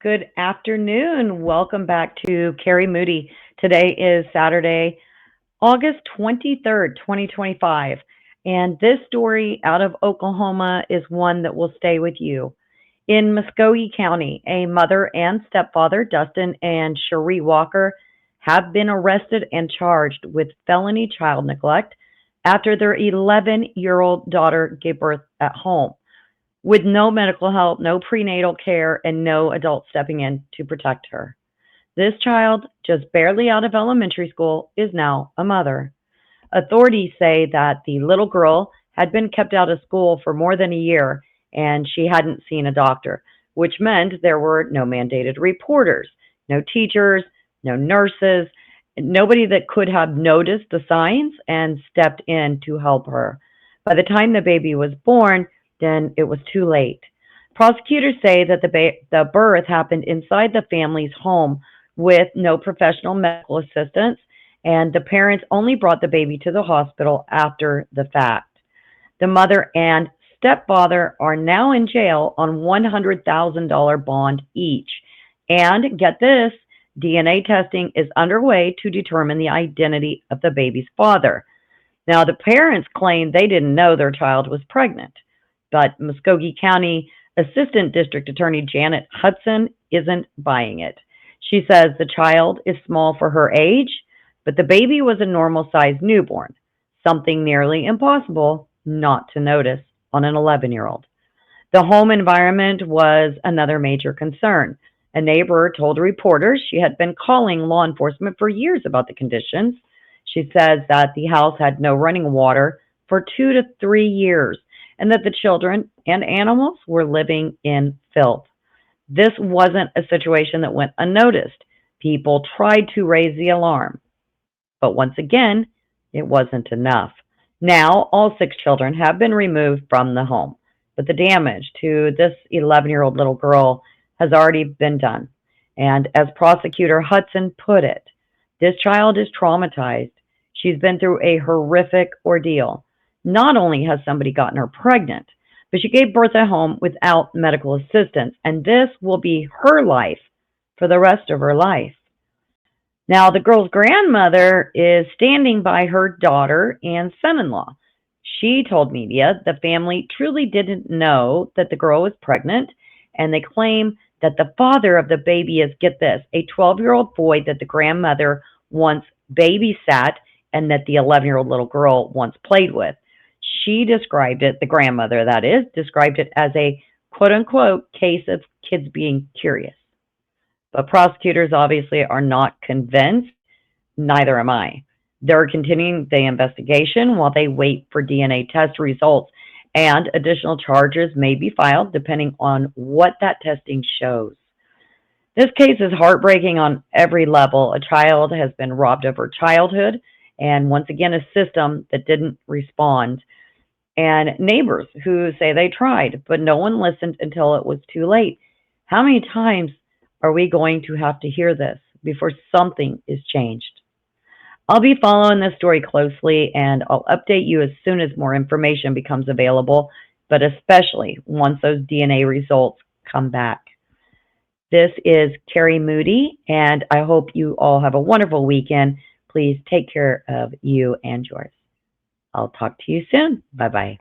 Good afternoon. Welcome back to Kari Moody. Today is Saturday, August 23rd, 2025. And this story out of Oklahoma is one that will stay with you. In Muskogee County, a mother and stepfather, Dustin and Cherie Walker, have been arrested and charged with felony child neglect after their 11-year-old daughter gave birth at home with no medical help, no prenatal care, and no adult stepping in to protect her. This child, just barely out of elementary school, is now a mother. Authorities say that the little girl had been kept out of school for more than a year and she hadn't seen a doctor, which meant there were no mandated reporters, no teachers, no nurses, nobody that could have noticed the signs and stepped in to help her. By the time the baby was born, then it was too late. Prosecutors say that the birth happened inside the family's home with no professional medical assistance, and the parents only brought the baby to the hospital after the fact. The mother and stepfather are now in jail on $100,000 bond each. And get this, DNA testing is underway to determine the identity of the baby's father. Now, the parents claim they didn't know their child was pregnant, but Muskogee County Assistant District Attorney Janet Hudson isn't buying it. She says the child is small for her age, but the baby was a normal-sized newborn, something nearly impossible not to notice on an 11-year-old. The home environment was another major concern. A neighbor told reporters she had been calling law enforcement for years about the conditions. She says that the house had no running water for 2 to 3 years and that the children and animals were living in filth. This wasn't a situation that went unnoticed. People tried to raise the alarm. But once again, it wasn't enough. Now, all 6 children have been removed from the home, but the damage to this 11-year-old little girl has already been done. And as prosecutor Hudson put it, this child is traumatized. She's been through a horrific ordeal. Not only has somebody gotten her pregnant, but she gave birth at home without medical assistance, and this will be her life for the rest of her life. Now, the girl's grandmother is standing by her daughter and son-in-law. She told media the family truly didn't know that the girl was pregnant, and they claim that the father of the baby is, get this, a 12-year-old boy that the grandmother once babysat and that the 11-year-old little girl once played with. She described it, the grandmother that is, described it as a quote-unquote case of kids being curious. But prosecutors obviously are not convinced. Neither am I. They're continuing the investigation while they wait for DNA test results, and additional charges may be filed depending on what that testing shows. This case is heartbreaking on every level. A child has been robbed of her childhood, and once again, a system that didn't respond. And neighbors who say they tried, but no one listened until it was too late. How many times are we going to have to hear this before something is changed? I'll be following this story closely, and I'll update you as soon as more information becomes available, but especially once those DNA results come back. This is Kari Moody, and I hope you all have a wonderful weekend. Please take care of you and yours. I'll talk to you soon. Bye-bye.